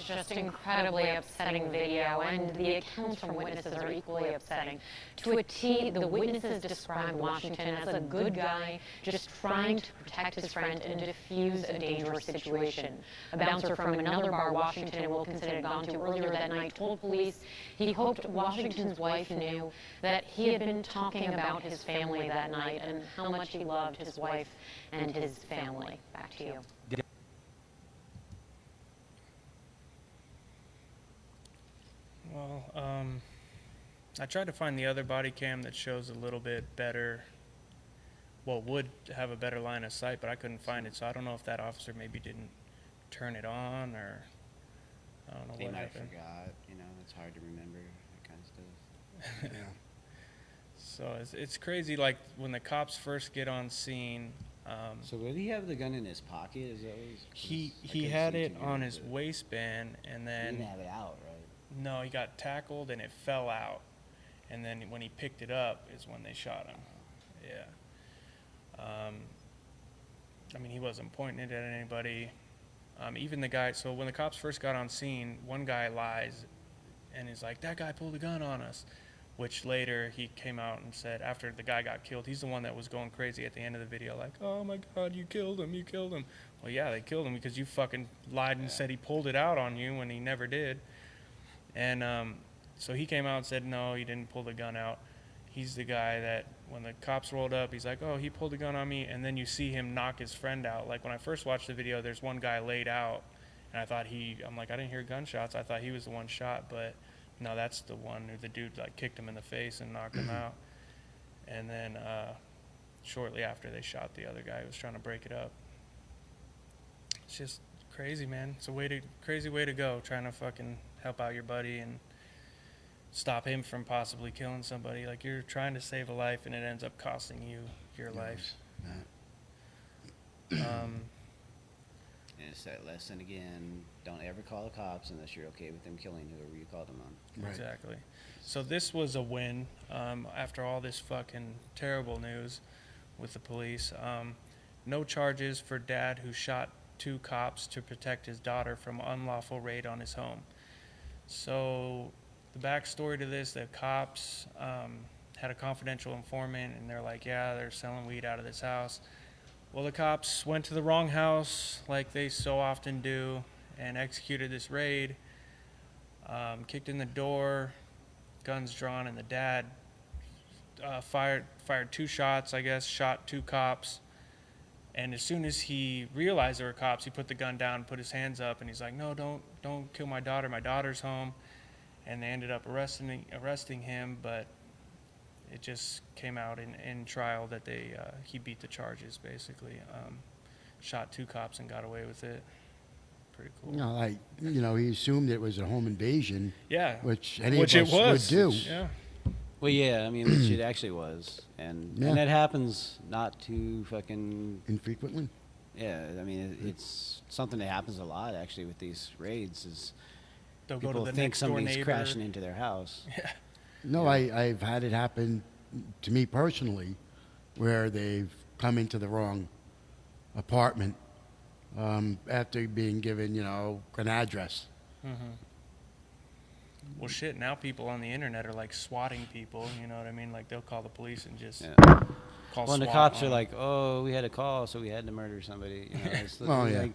Just incredibly upsetting video, and the accounts from witnesses are equally upsetting. To a T, the witnesses describe Washington as a good guy, just trying to protect his friend and defuse a dangerous situation. A bouncer from another bar Washington and Wilkinson had gone to earlier that night told police he hoped Washington's wife knew that he had been talking about his family that night and how much he loved his wife and his family. Back to you. Well, I tried to find the other body cam that shows a little bit better, well, would have a better line of sight, but I couldn't find it, so I don't know if that officer maybe didn't turn it on, or I don't know They what might have happened. forgot, you know, it's hard to remember, that kind of stuff. Yeah. So it's crazy, like, when the cops first get on scene, So would he have the gun in his pocket? Is that what he couldn't had see it too on good, his but waistband, and He then didn't have it out, right? no, he got tackled and it fell out, and then when he picked it up is when they shot him. Yeah. I mean, he wasn't pointing it at anybody. Even the guy, so when the cops first got on scene, one guy lies and is like, that guy pulled a gun on us, which later he came out and said, after the guy got killed, he's the one that was going crazy at the end of the video, like, oh my God, you killed him, you killed him. Well, yeah, they killed him because you fucking lied and said he pulled it out on you when he never did. And so he came out and said, no, he didn't pull the gun out. He's the guy that when the cops rolled up, he's like, oh, he pulled the gun on me. And then you see him knock his friend out. Like when I first watched the video, there's one guy laid out. And I thought I'm like, I didn't hear gunshots. I thought he was the one shot. But no, that's the one who the dude like kicked him in the face and knocked him out. And then shortly after they shot the other guy who was trying to break it up. It's just crazy, man. It's a crazy way to go, trying to fucking help out your buddy and stop him from possibly killing somebody. Like, you're trying to save a life and it ends up costing you your life. And it's that lesson again, don't ever call the cops unless you're okay with them killing whoever you called them on. Right. Exactly. So this was a win after all this fucking terrible news with the police. No charges for dad who shot 2 cops to protect his daughter from unlawful raid on his home. So the backstory to this, the cops had a confidential informant, and they're like, yeah, they're selling weed out of this house. Well, the cops went to the wrong house, like they so often do, and executed this raid, kicked in the door, guns drawn, and the dad fired 2 shots, I guess, shot 2 cops. And as soon as he realized there were cops, he put the gun down, put his hands up, and he's like, no, don't kill my daughter. My daughter's home. And they ended up arresting him, but it just came out in trial that he beat the charges, basically. Shot 2 cops and got away with it. Pretty cool. You know, like, he assumed it was a home invasion. Yeah. Which any of us would do. Yeah. Well, yeah, I mean, which it actually was. And that happens not too fucking infrequently. Yeah, I mean, it's something that happens a lot, actually, with these raids, is They'll go people to the think next door somebody's neighbor. crashing into their house. Yeah. No, I've had it happen to me personally, where they've come into the wrong apartment after being given, an address. Well, shit, now people on the internet are like swatting people, you know what I mean? Like they'll call the police and just call Well, and the SWAT cops on are them. like, "Oh, we had a call, so we had to murder somebody." It's Well, yeah.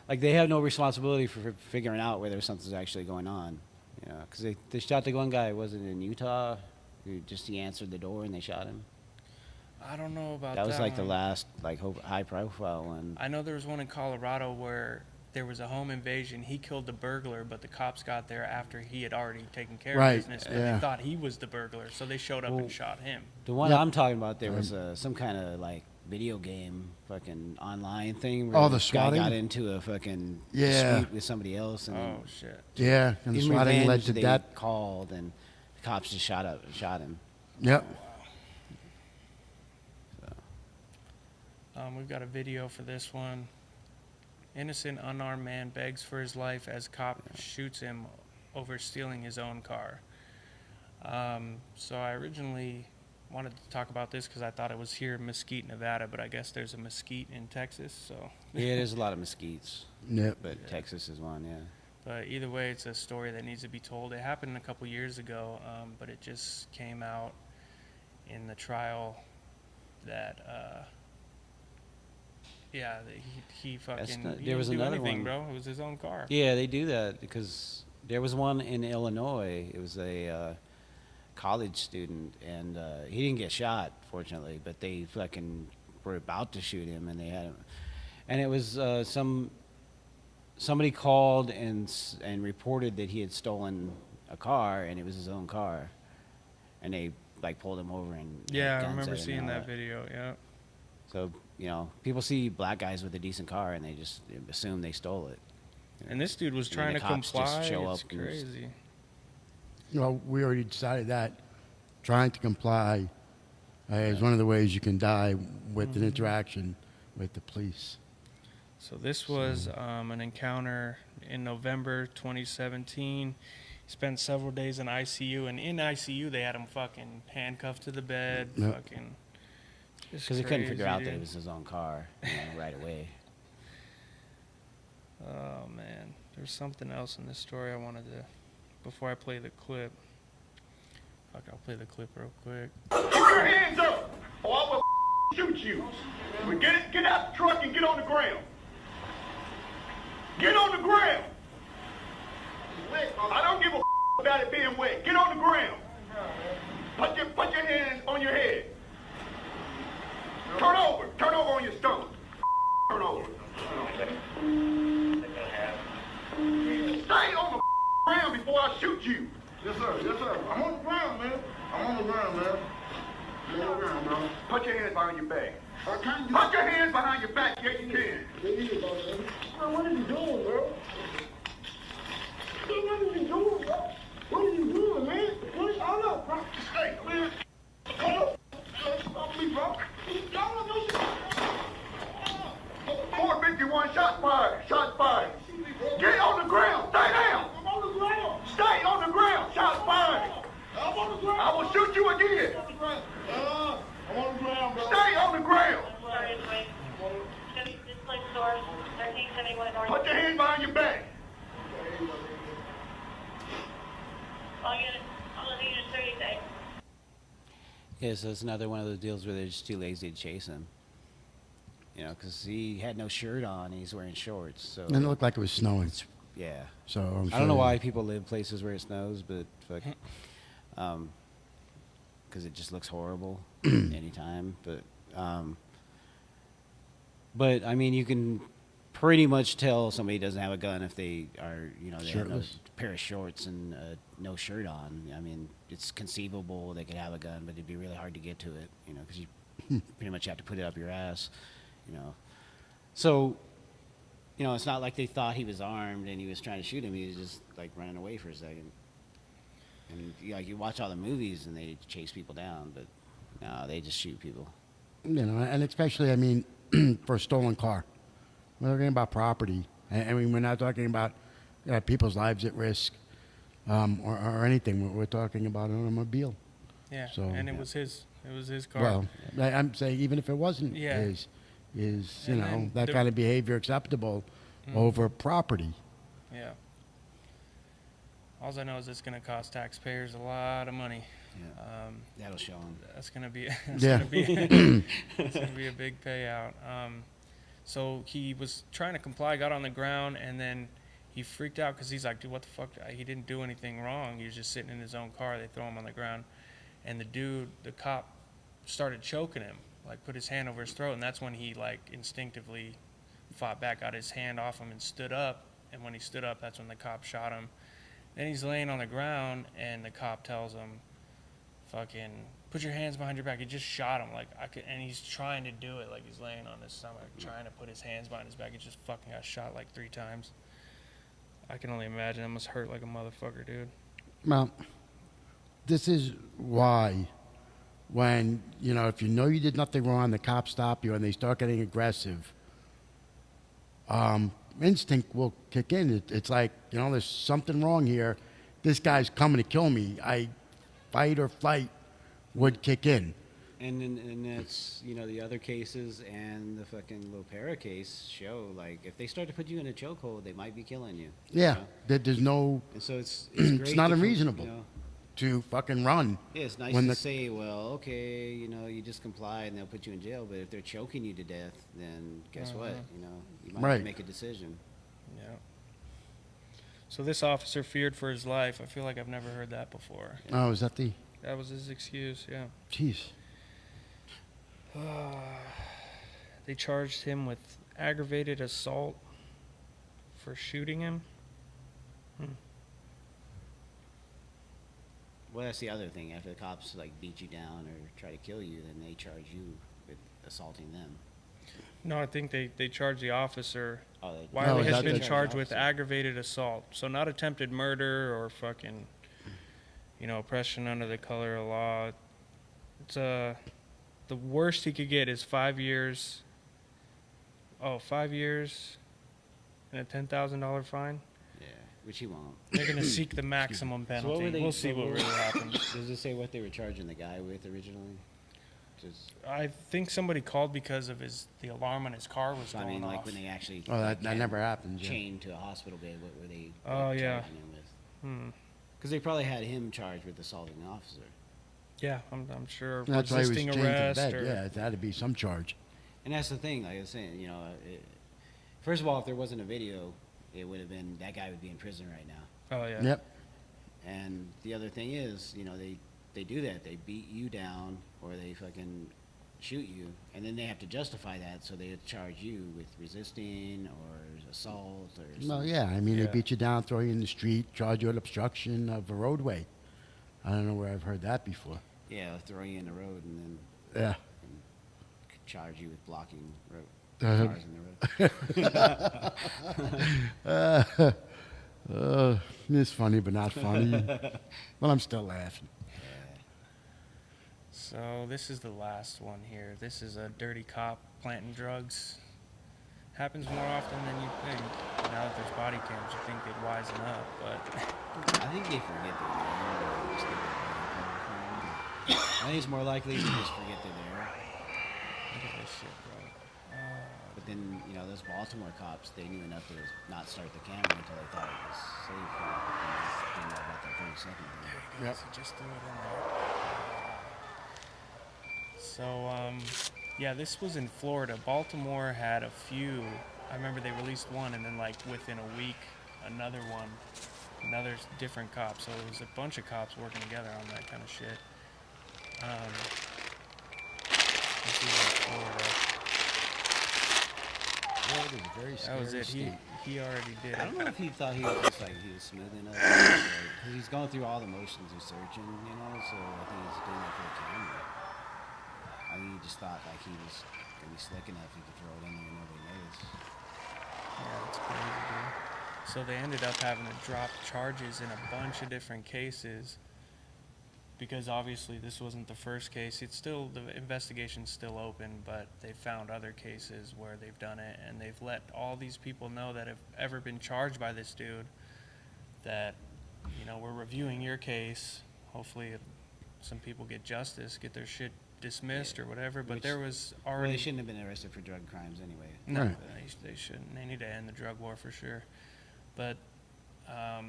like they have no responsibility for figuring out whether something's actually going on. Because they shot the one guy. Was it in Utah? He answered the door and they shot him. I don't know about that. That was like the one. last high-profile one. I know there was one in Colorado where there was a home invasion. He killed the burglar, but the cops got there after he had already taken care Right, of business. But yeah. they thought he was the burglar, so they showed up and shot him. The one Yep. I'm talking about, there was some kind of like video game fucking online thing. Where Oh, the this guy swatting? got into a fucking Yeah. dispute with somebody else. And Oh, shit. Yeah, and the in swatting led revenge, to they death. called and the cops just shot him. Yep. We've got a video for this one. Innocent unarmed man begs for his life as cop shoots him over stealing his own car. So I originally wanted to talk about this because I thought it was here in Mesquite, Nevada, but I guess there's a Mesquite in Texas. So Yeah, there's a lot of mesquites. Yep. But Texas is one, yeah. But either way, it's a story that needs to be told. It happened a couple years ago, but it just came out in the trial that, he fucking he there was didn't do another anything, one. bro. It was his own car. Yeah, they do that because there was one in Illinois. It was a college student, and he didn't get shot, fortunately, but they fucking were about to shoot him, and they had him. And it was somebody called and reported that he had stolen a car, and it was his own car, and they like pulled him over and had Yeah, I guns remember at him seeing and all that video. Yeah. So people see black guys with a decent car, and they just assume they stole it. And this dude was And trying the to cops just comply. show It's up and crazy. We already decided that trying to comply is one of the ways you can die with an interaction with the police. So this was an encounter in November 2017. He spent several days in ICU, and in ICU they had him fucking handcuffed to the bed, Yep. fucking. Because he couldn't figure out that dude. it was his own car right away. Oh man, there's something else in this story I wanted to. Before I play the clip. Fuck, I'll play the clip real quick. Keep your hands up, or I will shoot you. But get out the truck and get on the ground. Get on the ground. I don't give a about it being wet. Get on the ground. Put your hands on your head. Turn over on your stomach. Turn over. Stay on the ground before I shoot you. Yes, sir. Yes, sir. I'm on the ground, man. I'm on the ground, man. I'm on the ground, bro. Put your hands behind your back. I can't do Put your hands behind your back. Yes, you can. Bro, what are you doing, bro? What are you doing, bro? What are you doing, man? Hold up, bro. Hey, man. Hold up. Stop me, bro. Don't do shit. 451, shot fired. Shot fired. Get on the ground. Stay down. I'm on the ground. Stay on the ground. Shot fired. I'm on the ground. I will shoot you again. I'm on the ground, bro. Stay on the ground. Put your hands behind your back. Yeah, so it's another one of those deals where they're just too lazy to chase him. Because he had no shirt on, and he's wearing shorts. So And it looked like it was snowing. yeah. So I don't know why people live places where it snows, but fuck, because it just looks horrible anytime. But I mean, you can pretty much tell somebody doesn't have a gun if they are, they have no Shirtless. pair of shorts and no shirt on. I mean, it's conceivable they could have a gun, but it'd be really hard to get to it, because you pretty much have to put it up your ass, So, it's not like they thought he was armed and he was trying to shoot him. He was just like running away for a second. And you watch all the movies and they chase people down, but no, they just shoot people. And especially, I mean, for a stolen car. We're talking about property. I mean, we're not talking about people's lives at risk or anything. We're talking about an automobile. Yeah, So, and it was his car. Well, I'm saying even if it wasn't Yeah. his, is, And then that the- kind of behavior acceptable over property. Yeah. All I know is it's going to cost taxpayers a lot of money. Yeah. That'll show them. That's going to be Yeah. it's going to be a big payout. So he was trying to comply, got on the ground, and then he freaked out because he's like, dude, what the fuck? He didn't do anything wrong. He was just sitting in his own car. They throw him on the ground. And the cop started choking him, like put his hand over his throat. And that's when he like instinctively fought back, got his hand off him and stood up. And when he stood up, that's when the cop shot him. Then he's laying on the ground, and the cop tells him, fucking, put your hands behind your back. He just shot him. And he's trying to do it, like he's laying on his stomach, trying to put his hands behind his back. He just fucking got shot like 3 times. I can only imagine. It must hurt like a motherfucker, dude. Well, this is why when, if you did nothing wrong, the cops stop you and they start getting aggressive, instinct will kick in. It's like, there's something wrong here. This guy's coming to kill me. Fight or flight would kick in. And that's, the other cases and the fucking Lopera case show, like, if they start to put you in a chokehold, they might be killing you. Yeah, there's no... And so it's it's great not to, unreasonable to fucking run. Yeah, it's nice when to say, well, okay, you just comply and they'll put you in jail, but if they're choking you to death, then guess what? You might have to make a decision. Yeah. So this officer feared for his life. I feel like I've never heard that before. Oh, is that the... That was his excuse, yeah. Jeez. They charged him with aggravated assault for shooting him. Well, that's the other thing. After the cops beat you down or try to kill you, then they charge you with assaulting them. No, I think they charged the officer. Oh, Wiley has been charged with aggravated assault. So not attempted murder or fucking, oppression under the color of law. It's the worst he could get is 5 years. 5 years and a $10,000 fine. Yeah, which he won't. They're gonna seek the maximum penalty. We'll see what really happens. Does it say what they were charging the guy with originally? I think somebody called because of the alarm on his car was going off. I mean, like when they actually. Oh, that never happens. Chained to a hospital bed. What were they? Oh yeah. Charging him with? Because they probably had him charged with assaulting an officer. Yeah, I'm sure. That's why he was chained to the arrest bed. Yeah, it had to be some charge. And that's the thing. Like I was saying, first of all, if there wasn't a video, it would have been that guy would be in prison right now. Oh yeah. Yep. And the other thing is, they do that. They beat you down or they fucking shoot you, and then they have to justify that, so they charge you with resisting or assault or something. Well, yeah. I mean, they beat you down, throw you in the street, charge you with obstruction of a roadway. I don't know where I've heard that before. Yeah, they'll throw you in the road and then charge you with blocking cars in the road. It's funny, but not funny. Well, I'm still laughing. So this is the last one here. This is a dirty cop planting drugs. Happens more often than you think. Now that there's body cams, you think they'd wisen up, but I think they forget they're there. I think it's more likely to just forget they're there. Look at this shit, bro. But then, those Baltimore cops, they knew enough to not start the camera until they thought it was safe. And didn't know about that 30-second thing. Yep. So just threw it in there. So, yeah, this was in Florida. Baltimore had a few. I remember they released one, and then, within a week, another one. Another different cop. So it was a bunch of cops working together on that kind of shit. This is in Florida. Florida is a very scary That was it. state. He already did it. I don't know if he thought he was just he was smooth enough. Because he's going through all the motions of searching, so I think he's doing that for the camera. I think he just thought he was going to be slick enough he could throw it in there and nobody noticed. Yeah, that's crazy, dude. So they ended up having to drop charges in a bunch of different cases because obviously this wasn't the first case. The investigation's still open, but they found other cases where they've done it, and they've let all these people know that have ever been charged by this dude that, we're reviewing your case. Hopefully some people get justice, get their shit dismissed or whatever. But Which- there was Well, already they shouldn't have been arrested for drug crimes anyway. no, Right. they shouldn't. They need to end the drug war for sure. But I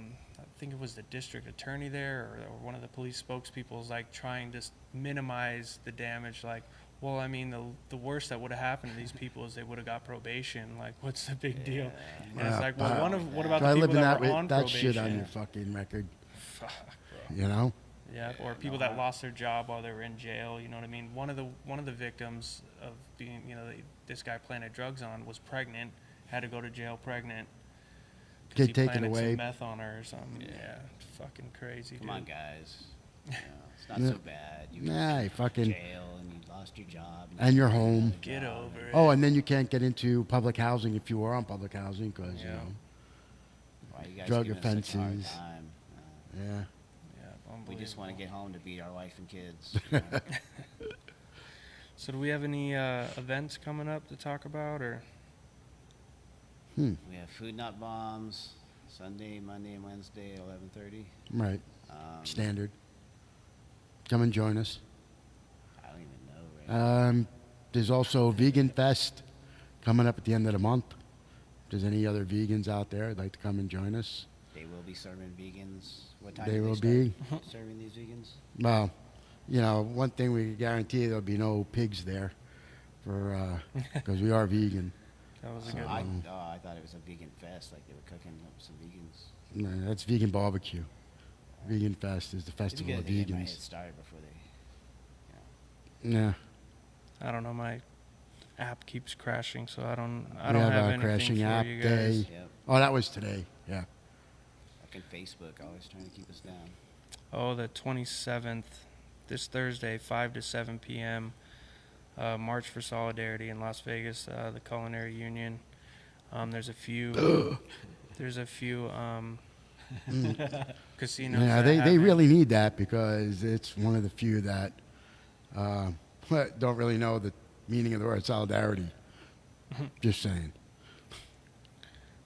think it was the district attorney there or one of the police spokespeople is like trying to minimize the damage. Like, well, I mean, the worst that would have happened to these people is they would have got probation. Like, what's the big deal? And it's like, well, what about So the I people lived in that that were on with that probation? shit on your fucking record. Fuck, bro. You know? Yeah, or people that lost their job while they were in jail. You know what I mean? One of the victims of being, this guy planted drugs on was pregnant, had to go to jail pregnant. 'Cause Get he taken planted away. some meth on her or something. Yeah, it's fucking crazy. Come dude. on, guys. It's not Yeah. so bad. You Nah, you fucking. jail and you lost your job. And you're home. Get over it. Oh, and then you can't get into public housing if you were on public housing because, Yeah. Why you guys drug giving us such a hard offenses. time? Yeah. We just want to get home to beat our wife and kids. So do we have any events coming up to talk about, or? Hmm. We have Food Not Bombs, Sunday, Monday, and Wednesday, 11:30. Right. Standard. Come and join us. I don't even know, right? There's also Vegan Fest coming up at the end of the month. If there's any other vegans out there that'd like to come and join us, They will be serving vegans. What time They do will start be. serving these vegans? well, one thing we can guarantee there'll be no pigs there, for because we are vegan. That was a Oh, good I one. thought it was a vegan fest, like they were cooking up some vegans. No, that's vegan barbecue. Vegan Fest is the festival of Maybe they get my head vegans. started before they. Yeah. I don't know. My app keeps crashing, so I don't We have have our anything crashing for app you day. guys. Yep. Oh, that was today. Yeah. Fucking Facebook always trying to keep us down. Oh, the 27th, this Thursday, 5 to 7 p.m. March for Solidarity in Las Vegas, the Culinary Union. There's a few. There's a few casinos. Yeah, that they have it. really need that because it's one of the few that don't really know the meaning of the word solidarity. Just saying.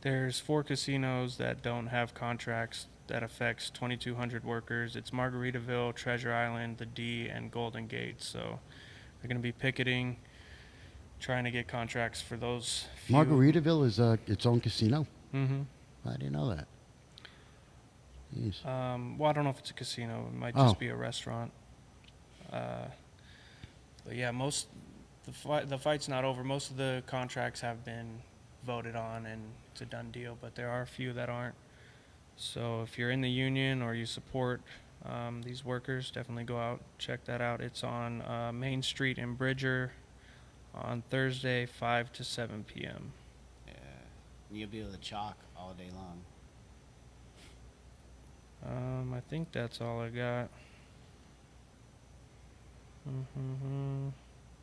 There's 4 casinos that don't have contracts that affects 2,200 workers. It's Margaritaville, Treasure Island, the D, and Golden Gate. So they're going to be picketing, trying to get contracts for those few. Margaritaville is its own casino. Mm-hmm. I didn't know that. Jeez. Well, I don't know if it's a casino. It might Oh. just be a restaurant. But yeah, the fight's not over. Most of the contracts have been voted on, and it's a done deal. But there are a few that aren't. So if you're in the union or you support these workers, definitely go out, check that out. It's on Main Street in Bridger on Thursday, 5 to 7 p.m. Yeah. You'll be able to chalk all day long. I think that's all I got.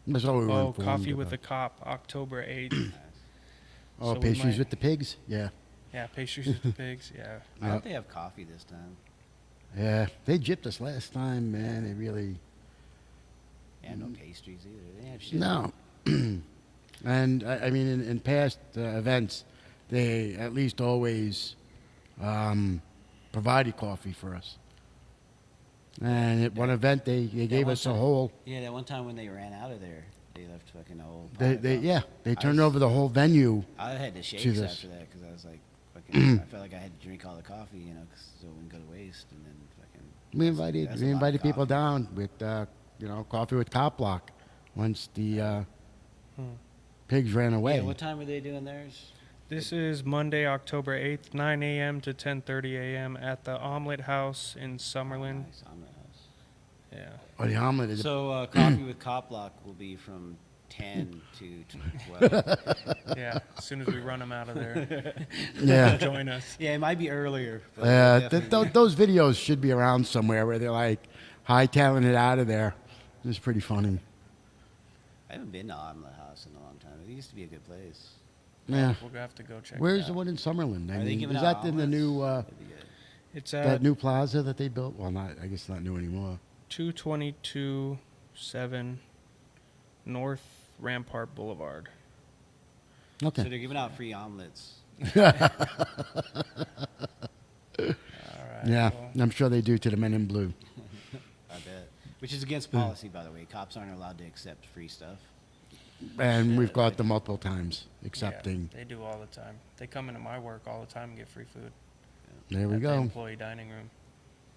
That's all we were Oh, informed Coffee with about. the Cop, October 8th. Oh, So we pastries might- with the pigs? Yeah. Yeah, pastries with the pigs, yeah. I hope they have coffee this time. Yeah. They gypped us last time, man. They really... They have no pastries either. They have shit. No. And, I mean, in past events, they at least always provided coffee for us. And at one event, they gave us a whole... Yeah, that one time when they ran out of there, they left fucking a whole. They turned over the whole venue. I had the to shakes this. after that because I was like, fucking. I felt like I had to drink all the coffee, so it wouldn't go to waste. And then fucking. We that's a lot of invited people coffee. down with coffee with cop block once the pigs ran away. Yeah, what time are they doing theirs? This is Monday, October 8th, 9 a.m. to 10:30 a.m. at the Omelet House in Summerlin. Nice omelet house. Yeah. Oh, the omelet is... So coffee with cop block will be from 10 to 12. Yeah, as soon as we run them out of there. Yeah. Join us. Yeah, it might be earlier. But Those videos should be around somewhere where they're like hightailing it out of there. It's pretty funny. I haven't been to Omelet House in a long time. It used to be a good place. Yeah. We'll have to go check it Where's out. the one in Summerlin? Are they giving is out that in the new That'd be good. It's that at new plaza that they built? Well, I guess not new anymore. 222-7 North Rampart Boulevard. Okay. So they're giving out free omelets. All right. Yeah, well, I'm sure they do to the men in blue. I bet. Which Which is against policy, by the way. Cops aren't allowed to accept free stuff. And we've got them multiple times accepting. Yeah, they do all the time. They come into my work all the time and get free food. There we at go. The employee dining room.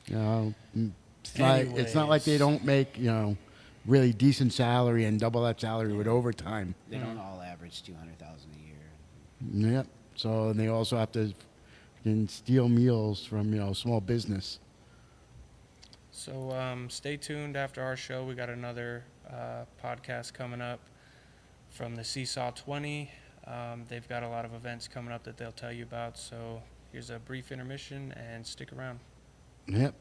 You know, it's not like they don't make, you know, really decent salary and double that salary with overtime. They don't all average $200,000 a year. Yep. So and they also have to steal meals from, you know, small business. So stay tuned after our show. We got another podcast coming up from the Seesaw 20. They've got a lot of events coming up that they'll tell you about. So here's a brief intermission and stick around. Yep.